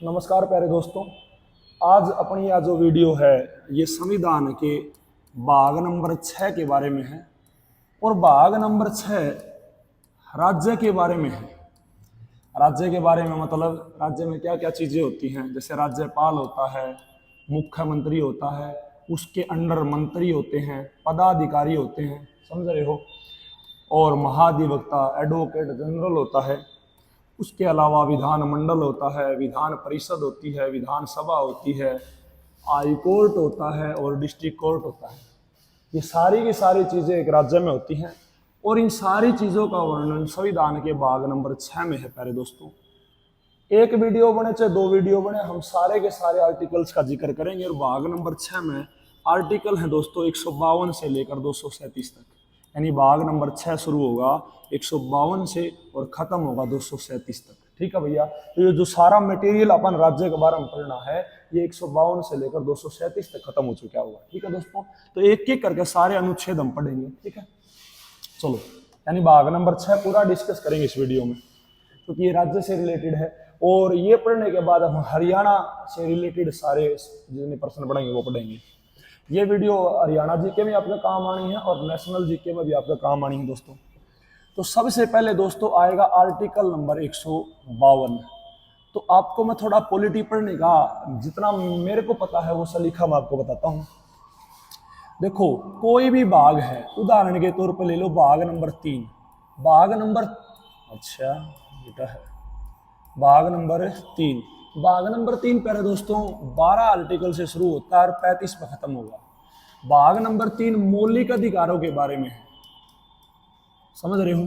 नमस्कार प्यारे दोस्तों। आज अपनी यह जो वीडियो है ये संविधान के भाग नंबर 6 के बारे में है और भाग नंबर 6 राज्य के बारे में है। राज्य के बारे में मतलब राज्य में क्या क्या चीज़ें होती हैं, जैसे राज्यपाल होता है, मुख्यमंत्री होता है, उसके अंडर मंत्री होते हैं, पदाधिकारी होते हैं, समझ रहे हो, और महाधिवक्ता एडवोकेट जनरल होता है। उसके अलावा विधानमंडल होता है, विधान परिषद होती है, विधानसभा होती है, हाई कोर्ट होता है और डिस्ट्रिक्ट कोर्ट होता है। ये सारी की सारी चीज़ें एक राज्य में होती हैं और इन सारी चीज़ों का वर्णन संविधान के भाग नंबर 6 में है। प्यारे दोस्तों, एक वीडियो बने चाहे दो वीडियो बने, हम सारे के सारे आर्टिकल्स का जिक्र करेंगे। और भाग नंबर 6 में आर्टिकल है दोस्तों 152 से लेकर 237 तक, यानी भाग नंबर 6 शुरू होगा 152 से और खत्म होगा 237 तक। ठीक है भैया, तो ये जो सारा मटेरियल अपन राज्य के बारे में पढ़ना है ये 152 से लेकर 237 तक खत्म हो चुका होगा। ठीक है दोस्तों, तो एक एक करके सारे अनुच्छेद हम पढ़ेंगे। ठीक है, चलो, यानी भाग नंबर 6 पूरा डिस्कस करेंगे इस वीडियो में, क्योंकि ये राज्य से रिलेटेड है। और ये पढ़ने के बाद हम हरियाणा से रिलेटेड सारे जितने प्रश्न पढ़ेंगे वो पढ़ेंगे। ये वीडियो हरियाणा जीके में आपका काम आनी है और नेशनल जीके में भी आपका काम आनी है दोस्तों। तो सबसे पहले दोस्तों आएगा आर्टिकल नंबर 152। तो आपको मैं थोड़ा पॉलिटी पढ़ने का जितना मेरे को पता है वो सलीका मैं आपको बताता हूँ। देखो, कोई भी भाग है, उदाहरण के तौर पर ले लो भाग नंबर 3, भाग नंबर, अच्छा बेटा है भाग नंबर 3, भाग नंबर 3 प्यारे दोस्तों 12 आर्टिकल से शुरू होता है और 35 पर खत्म होगा। भाग नंबर 3 मौलिक अधिकारों के बारे में है, समझ रहे हो।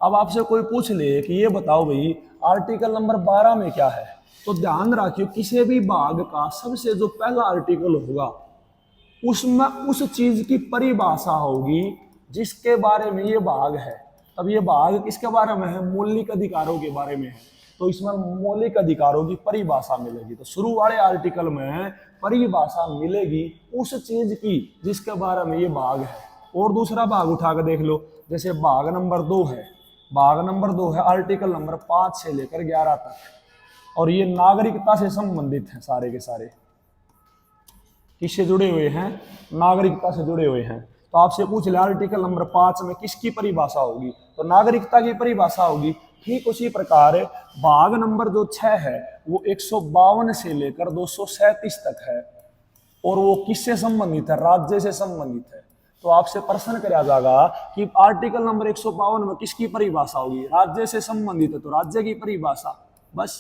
अब आपसे कोई पूछ ले कि ये बताओ भाई आर्टिकल नंबर 12 में क्या है, तो ध्यान रखियो किसी भी भाग का सबसे जो पहला आर्टिकल होगा उसमें उस चीज की परिभाषा होगी जिसके बारे में ये भाग है। अब ये भाग किसके बारे में है? मौलिक अधिकारों के बारे में है, तो इसमें मौलिक अधिकारों की परिभाषा मिलेगी। तो शुरू वाले आर्टिकल में परिभाषा मिलेगी उस चीज की जिसके बारे में ये भाग है। और दूसरा भाग उठा कर देख लो, जैसे भाग नंबर 2 है, भाग नंबर 2 है आर्टिकल नंबर 5 से लेकर 11 तक, और ये नागरिकता से संबंधित है। सारे के सारे किससे जुड़े हुए हैं? नागरिकता से जुड़े हुए हैं। तो आपसे पूछ ले आर्टिकल नंबर 5 में किसकी परिभाषा होगी, तो नागरिकता की परिभाषा होगी। ठीक उसी प्रकार भाग नंबर जो 6 है वो 152 से लेकर 237 तक है और वो किससे संबंधित है? राज्य से संबंधित है। तो आपसे प्रश्न कराया जाएगा कि आर्टिकल नंबर 152 में किसकी परिभाषा होगी? राज्य से संबंधित है तो राज्य की परिभाषा, बस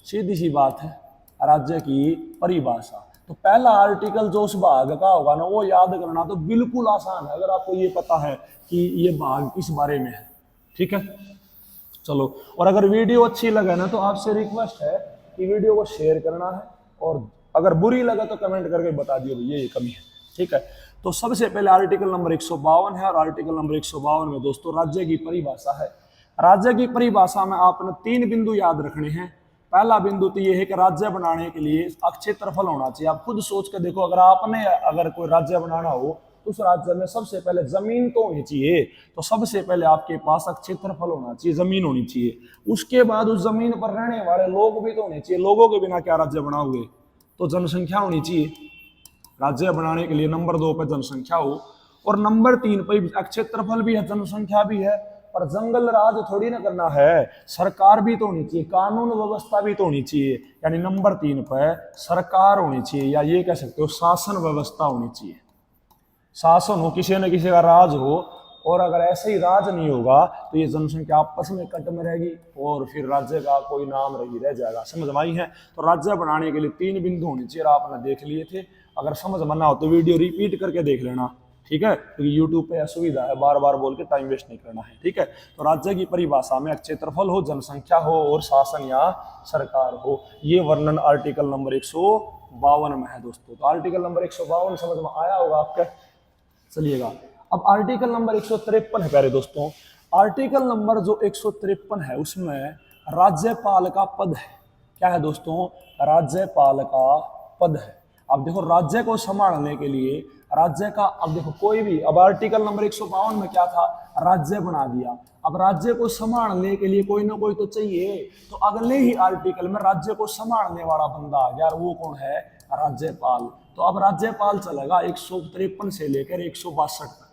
सीधी सी बात है, राज्य की परिभाषा। तो पहला आर्टिकल जो उस भाग का होगा ना वो याद करना तो बिल्कुल आसान है, अगर आपको ये पता है कि ये भाग किस बारे में है। ठीक है, चलो, और अगर वीडियो अच्छी लगे ना तो आपसे रिक्वेस्ट है कि वीडियो को शेयर करना है, और अगर बुरी लगे तो कमेंट करके बता दियो ये कमी है। ठीक है, तो सबसे पहले आर्टिकल नंबर 152 है और आर्टिकल नंबर 152 में दोस्तों राज्य की परिभाषा है। राज्य की परिभाषा में आपने 3 बिंदु याद रखने हैं। पहला बिंदु तो ये है कि राज्य बनाने के लिए क्षेत्रफल होना चाहिए। आप खुद सोच कर देखो, अगर कोई राज्य बनाना हो तो उस राज्य में सबसे पहले जमीन तो होनी चाहिए। तो सबसे पहले आपके पास क्षेत्रफल होना चाहिए, जमीन होनी चाहिए। उसके बाद उस जमीन पर रहने वाले लोग भी तो होने चाहिए। लोगों के बिना क्या राज्य बनाओगे? तो जनसंख्या होनी चाहिए। राज्य बनाने के लिए नंबर 2 पर जनसंख्या हो, और नंबर 3 पर क्षेत्रफल भी है, जनसंख्या भी है, पर जंगल राज थोड़ी ना करना है, सरकार भी तो होनी चाहिए, कानून व्यवस्था भी तो होनी चाहिए। यानी नंबर 3 पर सरकार होनी चाहिए, या ये कह सकते हो शासन व्यवस्था होनी चाहिए। शासन हो, किसी न किसी का राज हो, और अगर ऐसे ही राज नहीं होगा तो ये जनसंख्या आपस में कट में रहेगी और फिर राज्य का कोई नाम नहीं रह जाएगा। समझ में आई है? तो राज्य बनाने के लिए 3 बिंदु होने चाहिए, आपने देख लिए थे। अगर समझ में ना हो तो वीडियो रिपीट करके देख लेना। ठीक है, क्योंकि यूट्यूब पे असुविधा है, बार बार बोल के टाइम वेस्ट नहीं करना है। ठीक है, तो राज्य की परिभाषा में क्षेत्रफल हो, जनसंख्या हो और शासन या सरकार हो, ये वर्णन आर्टिकल नंबर 152 में है दोस्तों। तो आर्टिकल नंबर 152 समझ में आया होगा आपके। चलिएगा, अब आर्टिकल नंबर 153 है प्यारे दोस्तों। आर्टिकल नंबर जो 153 है उसमें राज्यपाल का पद है। क्या है दोस्तों? राज्यपाल का पद है। अब देखो राज्य को संभालने के लिए राज्य का, अब देखो कोई भी, अब आर्टिकल नंबर 152 में क्या था, राज्य बना दिया। अब राज्य को संभालने के लिए कोई ना कोई तो चाहिए, तो अगले ही आर्टिकल में राज्य को संभालने वाला बंदा आ गया, और वो कौन है, राज्यपाल। तो अब राज्यपाल चलेगा 153 से लेकर 162 तक,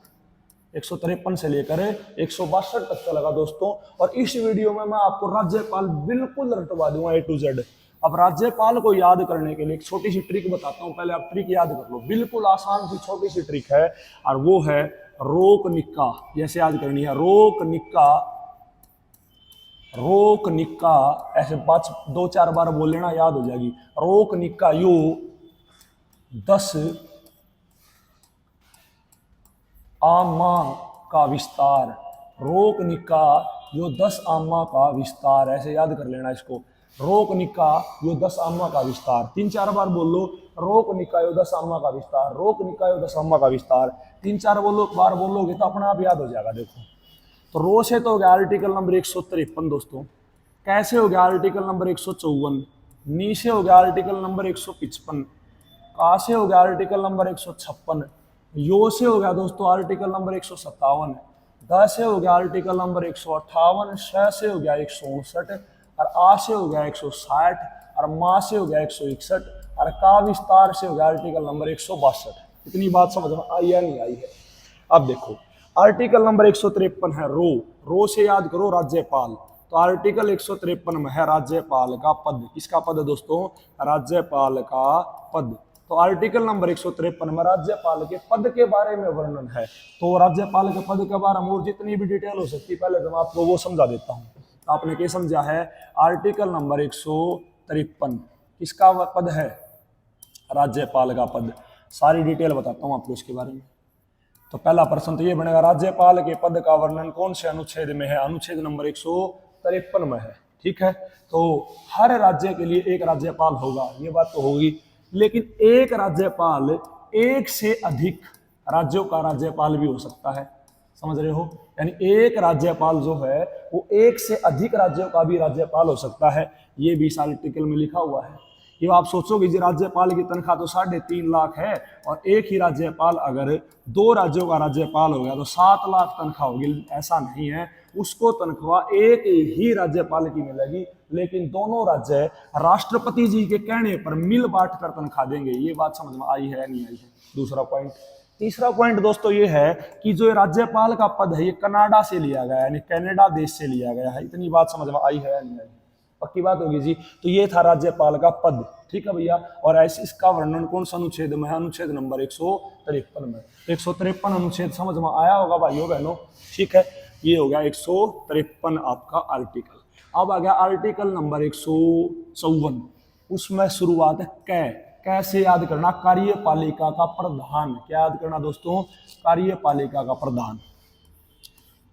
153 से लेकर 162 तक चलेगा दोस्तों। और इस वीडियो में मैं आपको राज्यपाल बिल्कुल रटवा दूंगा A to Z। अब राज्यपाल को याद करने के लिए एक छोटी सी ट्रिक बताता हूं, पहले आप ट्रिक याद कर लो, बिल्कुल आसान सी छोटी सी ट्रिक है, और वो है रोक निक्का। जैसे याद करनी है, रोक निक्का, रोक निक्का, ऐसे 2-4 बार बोल लेना, याद हो जाएगी। रोक निक्का यू 10 आमा का विस्तार, रोक निक्का यो 10 आमा का विस्तार, ऐसे याद कर लेना इसको। रोक निक्का यो 10 आमा का विस्तार, 3-4 बार बोल लो, रोक निक्का यो 10 आमा का विस्तार, रोक निक्का यो 10 आमा का विस्तार, 3-4 बार बोलोगे तो अपने आप याद हो जाएगा। देखो तो रो से तो हो गया आर्टिकल नंबर 153 दोस्तों, कैसे हो गया आर्टिकल नंबर 154, नी से हो गया आर्टिकल नंबर 155, का से हो गया आर्टिकल नंबर 156, यो से हो गया दोस्तों आर्टिकल नंबर 157, द से हो गया आर्टिकल नंबर 158, श से हो गया 159, और आ से हो गया 160, और मा से हो गया 161, और का विस्तार से हो गया आर्टिकल नंबर 162। इतनी बात समझ में आई या नहीं आई है। अब देखो आर्टिकल नंबर 153 है रो से याद करो राज्यपाल, तो आर्टिकल 153 में है राज्यपाल का पद। किसका पद है दोस्तों, राज्यपाल का पद। तो आर्टिकल नंबर 153 में राज्यपाल के पद के बारे में वर्णन है। तो राज्यपाल के पद के बारे में और जितनी भी डिटेल हो सकती है, पहले तो मैं आपको वो समझा देता हूँ। आपने क्या समझा है, आर्टिकल नंबर 153 किसका पद है, राज्यपाल का पद। सारी डिटेल बताता हूँ आपको इसके बारे में। तो पहला प्रश्न तो ये बनेगा, राज्यपाल के पद का वर्णन कौन से अनुच्छेद में है, अनुच्छेद नंबर 153 में है। ठीक है, तो हर राज्य के लिए एक राज्यपाल होगा, ये बात तो होगी, लेकिन एक राज्यपाल एक से अधिक राज्यों का राज्यपाल भी हो सकता है, समझ रहे हो। यानी एक राज्यपाल जो है वो एक से अधिक राज्यों का भी राज्यपाल हो सकता है, ये भी इस आर्टिकल में लिखा हुआ है। ये आप सोचोगे जी राज्यपाल की तनख्वाह तो 3.5 लाख है, और एक ही राज्यपाल अगर 2 राज्यों का राज्यपाल हो गया तो 7 लाख तनख्वाह होगी। ऐसा नहीं है, उसको तनख्वाह एक ही राज्यपाल की मिलेगी, लेकिन दोनों राज्य राष्ट्रपति जी के कहने पर मिल बांट कर तनख्वाह देंगे। ये बात समझ में आई है या नहीं आई है, दूसरा पॉइंट। तीसरा पॉइंट दोस्तों ये है कि जो राज्यपाल का पद है ये कनाडा से लिया गया है, यानी कनाडा देश से लिया गया है। इतनी बात समझ में आई है या नहीं आई, पक्की बात होगी जी। तो ये था राज्यपाल का पद, ठीक है भैया। और ऐसे इसका वर्णन कौन सा अनुच्छेद में है, अनुच्छेद नंबर 153 में। 153 अनुच्छेद समझ में आया होगा भाइयों बहनों, ठीक है। ये हो गया 153 आपका आर्टिकल। अब आ गया आर्टिकल नंबर 154, उसमें शुरुआत है कैसे याद करना, कार्यपालिका का प्रधान। क्या याद करना दोस्तों, कार्यपालिका का प्रधान।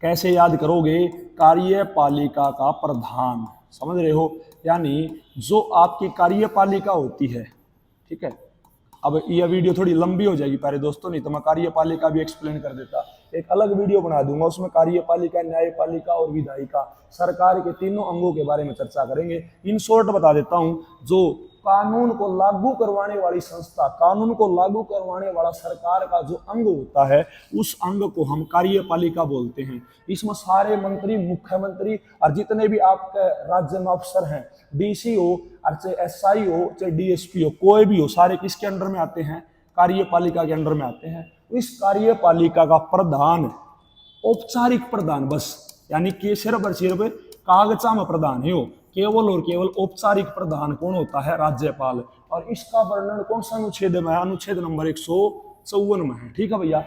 कैसे याद करोगे, कार्यपालिका का प्रधान, समझ रहे हो। यानी जो आपकी कार्यपालिका होती है, ठीक है। अब यह वीडियो थोड़ी लंबी हो जाएगी प्यारे दोस्तों, नहीं तो मैं कार्यपालिका भी एक्सप्लेन कर देता। एक अलग वीडियो बना दूंगा, उसमें कार्यपालिका, न्यायपालिका और विधायिका, सरकार के तीनों अंगों के बारे में चर्चा करेंगे। इन शॉर्ट बता देता हूं, जो कानून को लागू करवाने वाली संस्था, कानून को लागू करवाने वाला सरकार का जो अंग होता है, उस अंग को हम कार्यपालिका बोलते हैं। इसमें सारे मंत्री, मुख्यमंत्री और जितने भी आपके राज्य में अफसर हैं, डीसी हो और चाहे एसआई हो चाहे डीएसपी हो, कोई भी हो, सारे किसके अंडर में आते हैं, कार्यपालिका के अंडर में आते हैं। इस कार्यपालिका का प्रधान, औपचारिक प्रधान बस, यानी कि सिर्फ और सिर्फ कागजा में प्रधान है वो, केवल और केवल औपचारिक प्रधान कौन होता है, राज्यपाल। और इसका वर्णन कौन सा अनुच्छेद में है, अनुच्छेद नंबर 154 में है, ठीक है भैया।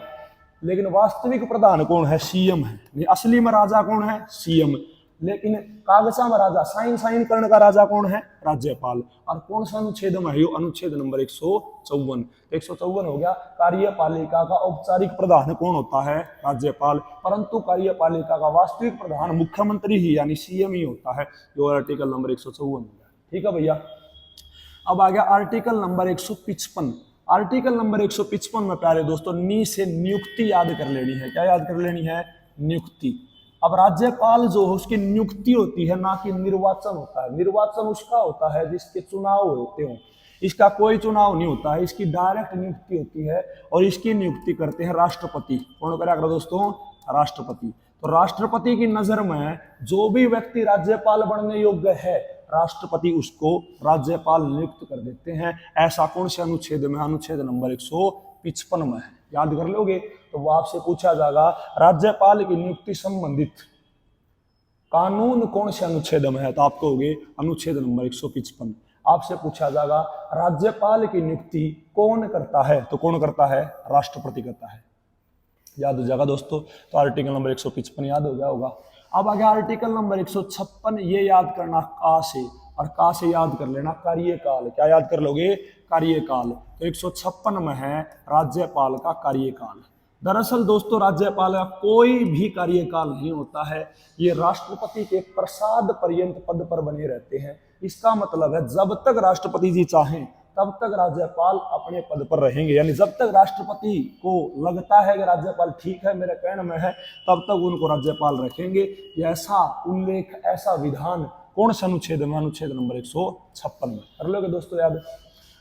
लेकिन वास्तविक प्रधान कौन है, सीएम है। असली में राजा कौन है, सीएम, लेकिन कागजा में राजा, साइन करने का राजा कौन है, राज्यपाल। और कौन सा अनुच्छेद में है, अनुच्छेद नंबर 154। 154 हो गया, कार्यपालिका का औपचारिक प्रधान कौन होता है, राज्यपाल। परंतु कार्यपालिका का वास्तविक प्रधान मुख्यमंत्री ही यानी सीएम ही होता है, जो आर्टिकल नंबर 154 हो गया, ठीक है भैया। अब आ गया आर्टिकल नंबर 155। आर्टिकल नंबर 155 में प्यारे दोस्तों नी से नियुक्ति याद कर लेनी है। क्या याद कर लेनी है, नियुक्ति। अब राज्यपाल जो है उसकी नियुक्ति होती है, ना कि निर्वाचन होता है। निर्वाचन उसका होता है जिसके चुनाव होते हो। इसका कोई चुनाव नहीं होता है, इसकी डायरेक्ट नियुक्ति होती है और इसकी नियुक्ति करते हैं राष्ट्रपति। कौन करेगा दोस्तों? राष्ट्रपति। तो राष्ट्रपति की नजर में जो भी व्यक्ति राज्यपाल बनने योग्य है, राष्ट्रपति उसको राज्यपाल नियुक्त कर देते हैं। ऐसा कौन से अनुच्छेद में? अनुच्छेद नंबर 155 में है। याद कर लोगे तो वो आपसे पूछा जाएगा राज्यपाल की नियुक्ति संबंधित कानून कौन से अनुच्छेद में है, तो आप कहोगे अनुच्छेद नंबर 155। आपसे पूछा जाएगा राज्यपाल की नियुक्ति कौन करता है, तो कौन करता है? राष्ट्रपति करता है। याद हो जाएगा दोस्तों। तो आर्टिकल नंबर 155 याद हो गया होगा। अब आ गया आर्टिकल नंबर 156। ये याद करना का से, और का से याद कर लेना कार्यकाल। क्या याद कर लोगे? कार्यकाल। तो 156 में है राज्यपाल का कार्यकाल। दरअसल दोस्तों राज्यपाल का कोई भी कार्यकाल नहीं होता है, ये राष्ट्रपति के प्रसाद पर्यंत पद पर बने रहते हैं। इसका मतलब है जब तक राष्ट्रपति जी चाहें तब तक राज्यपाल अपने पद पर रहेंगे, यानी जब तक राष्ट्रपति को लगता है कि राज्यपाल ठीक है, मेरे कहने में है, तब तक उनको राज्यपाल रखेंगे। ऐसा उल्लेख, ऐसा विधान कौन से अनुच्छेद में? अनुच्छेद नंबर 156 में। कर लोगे दोस्तों याद।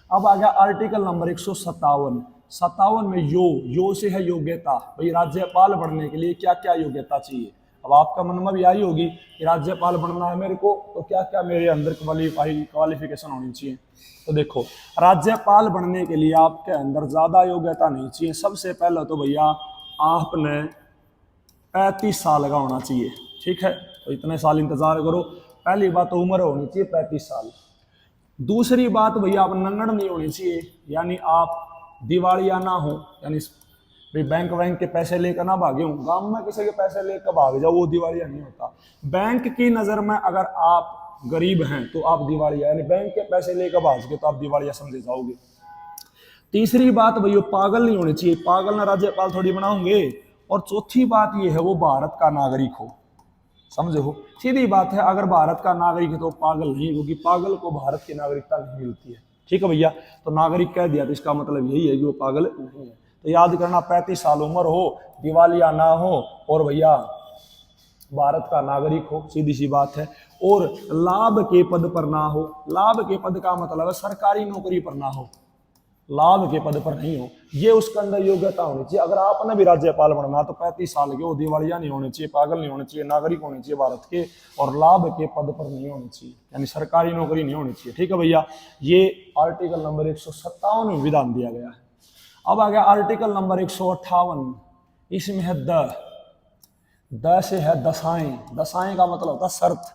अब आ गया आर्टिकल नंबर 157। 57 में यो से है योग्यता। भाई राज्यपाल बनने के लिए क्या क्या योग्यता चाहिए? अब आपका मन में भी आई होगी कि राज्यपाल बनना है मेरे को, तो क्या क्या मेरे अंदर क्वालिफिकेशन होनी चाहिए। तो देखो राज्यपाल बनने के लिए आपके अंदर ज्यादा योग्यता नहीं चाहिए। सबसे पहले तो भैया आपने 35 साल का होना चाहिए। ठीक है, तो इतने साल इंतजार करो। पहली बात तो उम्र होनी चाहिए 35 साल। दूसरी बात भैया आप नंगड़ नहीं होनी चाहिए, यानी आप दिवालिया ना हो, यानी बैंक के पैसे लेकर ना भागे हो। गांव में किसी के पैसे लेकर भाग जाओ, वो दिवालिया नहीं होता। बैंक की नजर में अगर आप गरीब हैं तो आप दिवालिया, यानी बैंक के पैसे लेकर भाग गए तो आप दिवालिया समझे जाओगे। तीसरी बात भैया पागल नहीं होने चाहिए, पागल ना राज्यपाल थोड़ी बनाओगे। और चौथी बात ये है वो भारत का नागरिक हो। समझे हो? सीधी बात है, अगर भारत का नागरिक है तो पागल नहीं, क्योंकि पागल को भारत की नागरिकता नहीं मिलती है। ठीक है भैया, तो नागरिक कह दिया तो इसका मतलब यही है कि वो पागल नहीं है। तो याद करना 35 साल उम्र हो, दिवालिया ना हो, और भैया भारत का नागरिक हो, सीधी सी बात है। और लाभ के पद पर ना हो। लाभ के पद का मतलब है सरकारी नौकरी पर ना हो, लाभ के पद पर नहीं हो। ये उसके अंदर योग्यता होनी चाहिए। अगर आपने भी राज्यपाल बनना तो 35 साल के हो, दिवालिया नहीं होने चाहिए, पागल नहीं होने चाहिए, नागरिक होने चाहिए भारत के, और लाभ के पद पर नहीं होने चाहिए, यानी सरकारी नौकरी नहीं होनी चाहिए। ठीक है भैया, ये आर्टिकल नंबर 157 में विधान दिया गया है। अब आ गया आर्टिकल नंबर 158। इसमें है द से है दशाएं। दशाएं का मतलब होता है शर्त।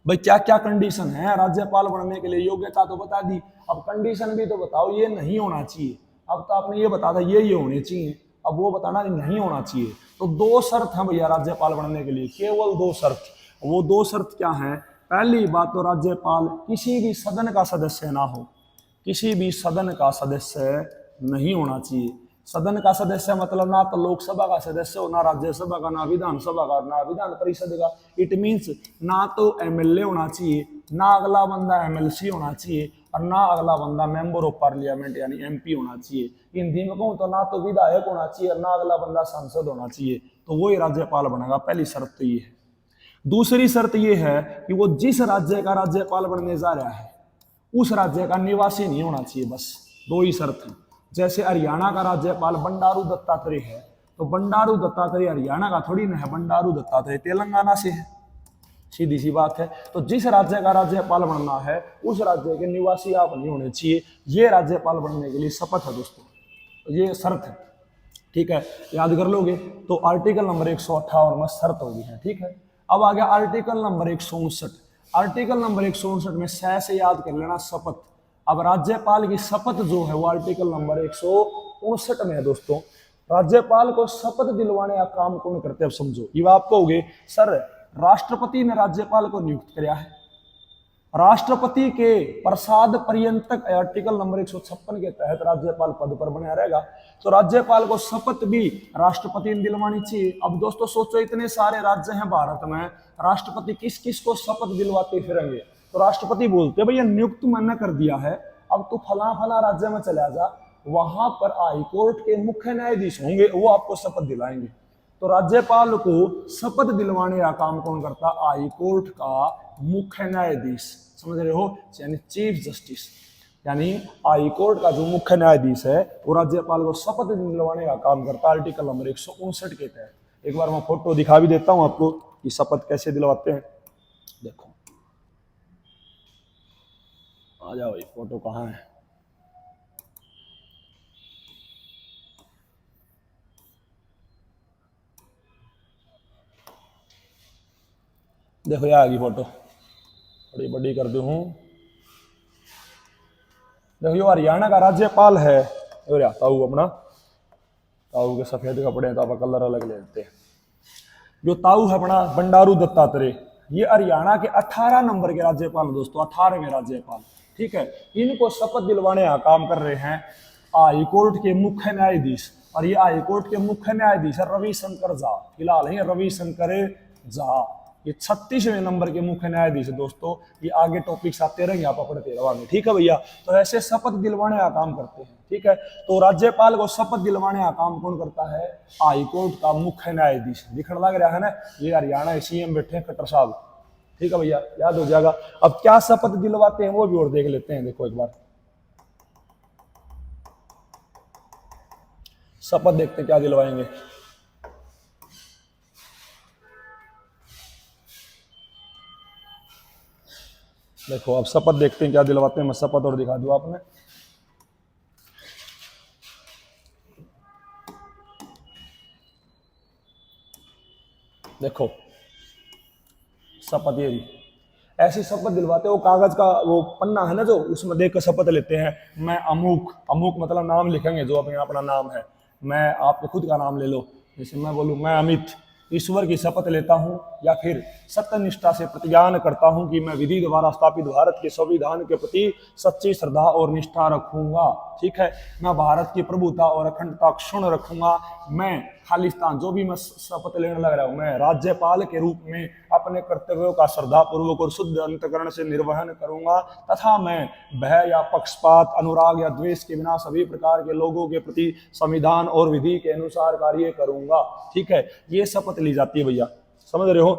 भाई क्या क्या कंडीशन है राज्यपाल बनने के लिए? योग्यता तो बता दी, अब कंडीशन भी तो बताओ। ये नहीं होना चाहिए, अब तो आपने ये बता दिया ये होने चाहिए, अब वो बताना नहीं होना चाहिए। तो 2 शर्त हैं भैया राज्यपाल बनने के लिए, केवल 2 शर्त। वो 2 शर्त क्या है? पहली बात तो राज्यपाल किसी भी सदन का सदस्य ना हो, किसी भी सदन का सदस्य नहीं होना चाहिए। सदन का सदस्य मतलब ना तो लोकसभा का सदस्य हो, ना राज्यसभा का, ना विधानसभा का, ना विधान परिषद का। इट मीन्स ना तो एमएलए होना चाहिए, ना अगला बंदा एमएलसी होना चाहिए, और ना अगला बंदा मेंबर ऑफ पार्लियामेंट यानी एमपी होना चाहिए। हिंदी में कहूँ तो ना तो विधायक होना चाहिए और ना अगला बंदा सांसद होना चाहिए। तो वो ही राज्यपाल बनेगा। पहली शर्त तो ये है। दूसरी शर्त ये है कि वो जिस राज्य का राज्यपाल बनने जा रहा है उस राज्य का निवासी नहीं होना चाहिए। बस 2 ही शर्त है। जैसे हरियाणा का राज्यपाल बंडारू दत्तात्रेय है, तो बंडारू दत्तात्रेय हरियाणा का थोड़ी ना है, बंडारू दत्तात्रेय तेलंगाना से है। सीधी सी बात है। तो जिस राज्य का राज्यपाल बनना है उस राज्य के निवासी आप नहीं होने चाहिए। ये राज्यपाल बनने के लिए शपथ है दोस्तों, ये शर्त है। ठीक है, याद कर लोगे। तो आर्टिकल नंबर 158 में शर्त होगी है। ठीक है, अब आ गया आर्टिकल नंबर 159। आर्टिकल नंबर 159 में से याद कर लेना शपथ। अब राज्यपाल की शपथ जो है वो आर्टिकल नंबर 159 में है दोस्तों। राज्यपाल को शपथ दिलवाने का काम कौन करते हैं? अब समझो। ये आप कहोगे सर राष्ट्रपति ने राज्यपाल को नियुक्त किया है, राष्ट्रपति के प्रसाद पर्यंत तक आर्टिकल नंबर 156 के तहत राज्यपाल पद पर बना रहेगा। तो राज्यपाल को शपथ भी राष्ट्रपति ने दिलवानी चाहिए। अब दोस्तों सोचो, इतने सारे राज्य हैं भारत में, राष्ट्रपति किस किस को शपथ दिलवाते फिरेंगे? तो राष्ट्रपति बोलते भैया नियुक्त मैंने कर दिया है, अब तू फला फला राज्य में चला जा, वहां पर हाईकोर्ट के मुख्य न्यायाधीश होंगे, वो आपको शपथ दिलाएंगे। तो राज्यपाल को शपथ दिलवाने का काम कौन करता? हाईकोर्ट का मुख्य न्यायाधीश, समझ रहे हो, यानी चीफ जस्टिस। यानी हाई कोर्ट का जो मुख्य न्यायाधीश है वो राज्यपाल को शपथ दिलवाने का काम करता है आर्टिकल नंबर 159 के तहत। एक बार मैं फोटो दिखा भी देता हूं आपको कि शपथ कैसे दिलवाते हैं। देखो, आ जाओ, ये फोटो कहाँ है। देखो, ये आ गई फोटो, बड़ी बड़ी कर दूं। देखो, ये हरियाणा का राज्यपाल है। और ताऊ अपना, ताऊ के सफेद कपड़े हैं तो आप कलर अलग ले लेते हैं। जो ताऊ है अपना बंडारू दत्तात्रेय, ये हरियाणा के 18 नंबर के राज्यपाल दोस्तों, 18वें राज्यपाल। ठीक है, इनको शपथ दिलवाने का काम कर रहे हैं हाई कोर्ट के मुख्य न्यायाधीश। और ये हाई कोर्ट के मुख्य न्यायाधीश है रविशंकर झा। फिलहाल है रविशंकर झा, ये 36वें नंबर के मुख्य न्यायाधीश है दोस्तों। ये आगे टॉपिक्स आते रहेंगे, आप पढ़ते रहोगे। ठीक है भैया, तो ऐसे शपथ दिलवाने का काम करते हैं। ठीक है, तो राज्यपाल को शपथ दिलवाने का काम कौन करता है? हाई कोर्ट का मुख्य न्यायाधीश। दिखने लग रहा है ना, ये हरियाणा सीएम बैठे हैं खट्टर साहब। ठीक है भैया, याद हो जाएगा। अब क्या शपथ दिलवाते हैं वो भी और देख लेते हैं। देखो एक बार शपथ देखते हैं क्या दिलवाएंगे। देखो, अब शपथ देखते हैं क्या दिलवाते हैं। मैं शपथ और दिखा दूं आपने। देखो, शपथ ये ऐसी शपथ दिलवाते हैं। वो कागज का वो पन्ना है ना जो, उसमें देख कर शपथ लेते हैं। मैं अमुक, अमुक मतलब नाम लिखेंगे जो अपने अपना नाम है। मैं आपको खुद का नाम ले लो, जैसे मैं बोलूँ मैं अमित ईश्वर की शपथ लेता हूं, या फिर सत्यनिष्ठा से प्रतिज्ञान करता हूं कि मैं विधि द्वारा स्थापित भारत के संविधान के प्रति सच्ची श्रद्धा और निष्ठा रखूंगा। ठीक है, मैं भारत की प्रभुता और अखंडता क्षुण्ण रखूंगा। मैं खालिस्तान, जो भी मैं शपथ लेने लग रहा हूं, मैं राज्यपाल के रूप में अपने कर्तव्यों का श्रद्धापूर्वक और शुद्ध अंतकरण से निर्वहन करूंगा, तथा मैं भय या पक्षपात, अनुराग या द्वेष के बिना सभी प्रकार के लोगों के प्रति संविधान और विधि के अनुसार कार्य करूंगा। ठीक है, ये शपथ ली जाती है भैया, समझ रहे हो।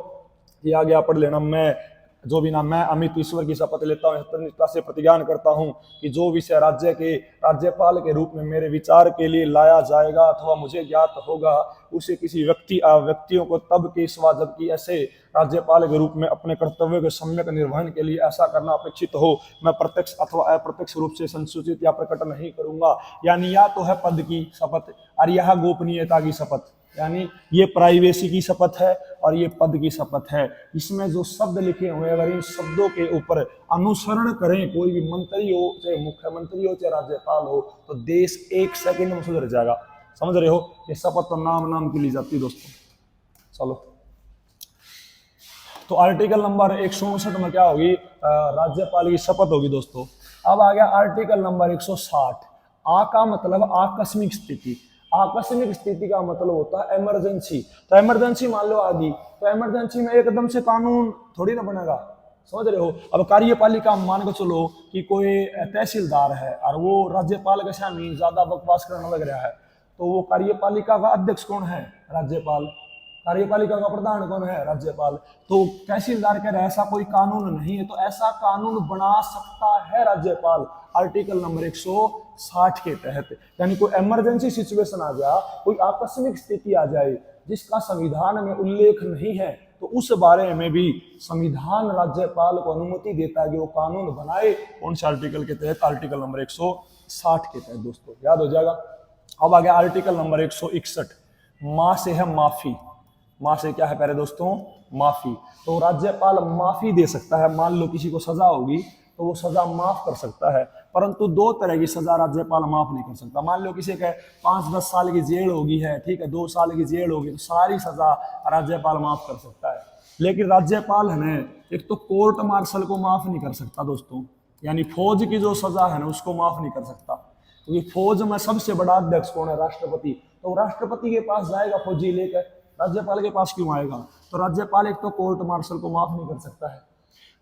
ये आगे आप पढ़ लेना। मैं जो भी नाम, मैं अमित ईश्वर की शपथ लेता हूँ, सत्यनिष्ठा से प्रतिज्ञान करता हूँ कि जो विषय राज्य के राज्यपाल के रूप में मेरे विचार के लिए लाया जाएगा अथवा मुझे ज्ञात होगा, उसे किसी व्यक्तियों को तब के सिवा जबकि ऐसे राज्यपाल के रूप में अपने कर्तव्यों के सम्यक निर्वहन के लिए ऐसा करना अपेक्षित हो, मैं प्रत्यक्ष अथवा अप्रत्यक्ष रूप से संसूचित या प्रकट नहीं करूंगा। यानी या तो है पद की शपथ और यह गोपनीयता की शपथ, यानी ये प्राइवेसी की शपथ है और ये पद की शपथ है। इसमें जो शब्द लिखे हुए हैं, अगर इन शब्दों के ऊपर अनुसरण करें कोई भी मंत्री हो, चाहे मुख्यमंत्री हो, चाहे राज्यपाल हो, तो देश एक सेकंड में सुधर जाएगा। समझ रहे हो, ये शपथ तो नाम नाम की ली जाती है दोस्तों। चलो, तो आर्टिकल नंबर 159 में क्या होगी? राज्यपाल की शपथ होगी दोस्तों। अब आ गया आर्टिकल नंबर 160। आ का मतलब आकस्मिक स्थिति। आकस्मिक स्थिति का मतलब होता है इमरजेंसी। तो इमरजेंसी मान लो आ गई, तो इमरजेंसी में एकदम से कानून थोड़ी ना बनेगा, समझ रहे हो। अब कार्यपालिका मान के चलो कि कोई तहसीलदार है और वो राज्यपाल के सामने ज्यादा बकवास करने लग रहा है, तो वो कार्यपालिका का अध्यक्ष कौन है? राज्यपाल। कार्यपालिका का प्रधान कौन है? राज्यपाल। तो तहसीलदार कह रहा है ऐसा कोई कानून नहीं है, तो ऐसा कानून बना सकता है राज्यपाल आर्टिकल नंबर 160 के तहत। यानी कोई इमरजेंसी सिचुएशन आ जाए, कोई आकस्मिक स्थिति आ जाए जिसका संविधान में उल्लेख नहीं है, तो उस बारे में भी संविधान राज्यपाल को अनुमति देता है कि वो कानून बनाए। कौन से आर्टिकल के तहत? आर्टिकल नंबर 160 के तहत दोस्तों, याद हो जाएगा। अब आ गया आर्टिकल नंबर 161। मां से है माफी। मां से क्या है पहले दोस्तों? माफी। तो राज्यपाल माफी दे सकता है। मान लो किसी को सजा होगी तो वो सजा माफ कर सकता है, परंतु दो तरह की सजा राज्यपाल माफ नहीं कर सकता। मान लो किसी के 5-10 साल की जेल होगी है, ठीक है, 2 साल की जेल होगी, तो सारी सजा राज्यपाल माफ कर सकता है। लेकिन राज्यपाल है ना, एक तो कोर्ट मार्शल को माफ नहीं कर सकता दोस्तों, यानी फौज की जो सजा है ना उसको माफ नहीं कर सकता, क्योंकि फौज में सबसे बड़ा अध्यक्ष कौन है? राष्ट्रपति। तो राष्ट्रपति के पास जाएगा फौजी लेकर, राज्यपाल के पास क्यों आएगा? तो राज्यपाल एक तो कोर्ट मार्शल को माफ नहीं कर सकता है।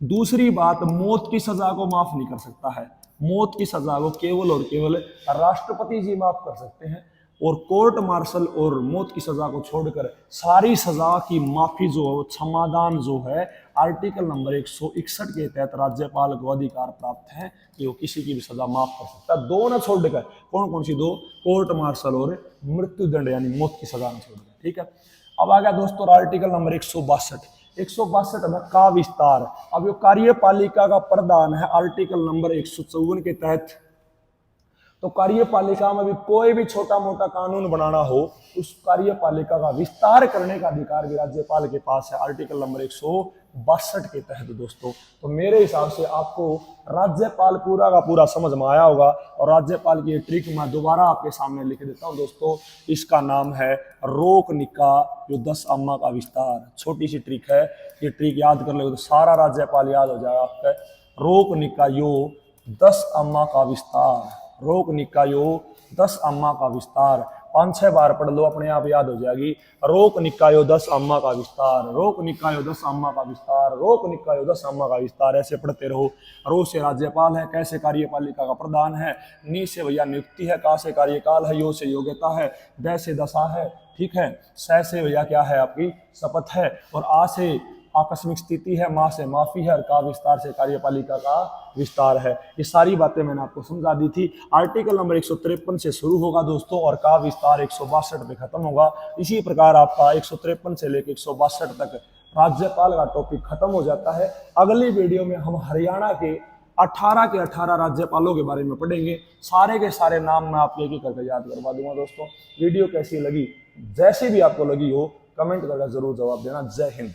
दूसरी बात, मौत की सजा को माफ नहीं कर सकता है। मौत की सजा को केवल और केवल राष्ट्रपति जी माफ कर सकते हैं। और कोर्ट मार्शल और मौत की सजा को छोड़कर सारी सजा की माफी जो क्षमादान जो है आर्टिकल नंबर 161 के तहत राज्यपाल को अधिकार प्राप्त है कि वो किसी की भी सजा माफ कर सकता है, दो न छोड़कर। कौन कौन सी दो? कोर्ट मार्शल और मृत्युदंड यानी मौत की सजा न छोड़कर। ठीक है, अब आ गया दोस्तों आर्टिकल नंबर 162 में का विस्तार। अब ये कार्यपालिका का प्रदान है आर्टिकल नंबर 154 के तहत। तो कार्यपालिका में भी कोई भी छोटा मोटा कानून बनाना हो, उस कार्यपालिका का विस्तार करने का अधिकार भी राज्यपाल के पास है आर्टिकल नंबर 162 के तहत दोस्तों। तो मेरे हिसाब से आपको राज्यपाल पूरा का पूरा समझ में आया होगा। और राज्यपाल की ये ट्रिक मैं दोबारा आपके सामने लिख देता हूँ दोस्तों। इसका नाम है रोक निका यो 10 अम्मा का विस्तार। छोटी सी ट्रिक है, ये ट्रिक याद कर ले तो सारा राज्यपाल याद हो जाएगा आपका। रोक निका यो 10 अम्मा का विस्तार, रोक निकायो 10 अम्मा का विस्तार। 5-6 बार पढ़ लो, अपने आप याद हो जाएगी। रोक निकायो 10 अम्मा का विस्तार, रोक निकायो 10 अम्मा का विस्तार, रोक निकायो 10 अम्मा का विस्तार। ऐसे पढ़ते रहो। रो से राज्यपाल है, कैसे कार्यपालिका का प्रधान है, नी से भैया नियुक्ति है, का से कार्यकाल है, यो से योग्यता है, द से दशा है, ठीक है, स से भैया क्या है आपकी शपथ है, और आ से आकस्मिक स्थिति है, माँ से माफी है, और का विस्तार से कार्यपालिका का विस्तार है। ये सारी बातें मैंने आपको समझा दी थी। आर्टिकल नंबर 153 से शुरू होगा दोस्तों और का विस्तार 162 पे खत्म होगा। इसी प्रकार आपका 153 से लेकर 162 तक राज्यपाल का टॉपिक खत्म हो जाता है। अगली वीडियो में हम हरियाणा के 18 राज्यपालों के बारे में पढ़ेंगे। सारे के सारे नाम मैं आपको एक एक करके याद करवा दूंगा दोस्तों। वीडियो कैसी लगी, जैसी भी आपको लगी हो, कमेंट करके जरूर जवाब देना। जय हिंद।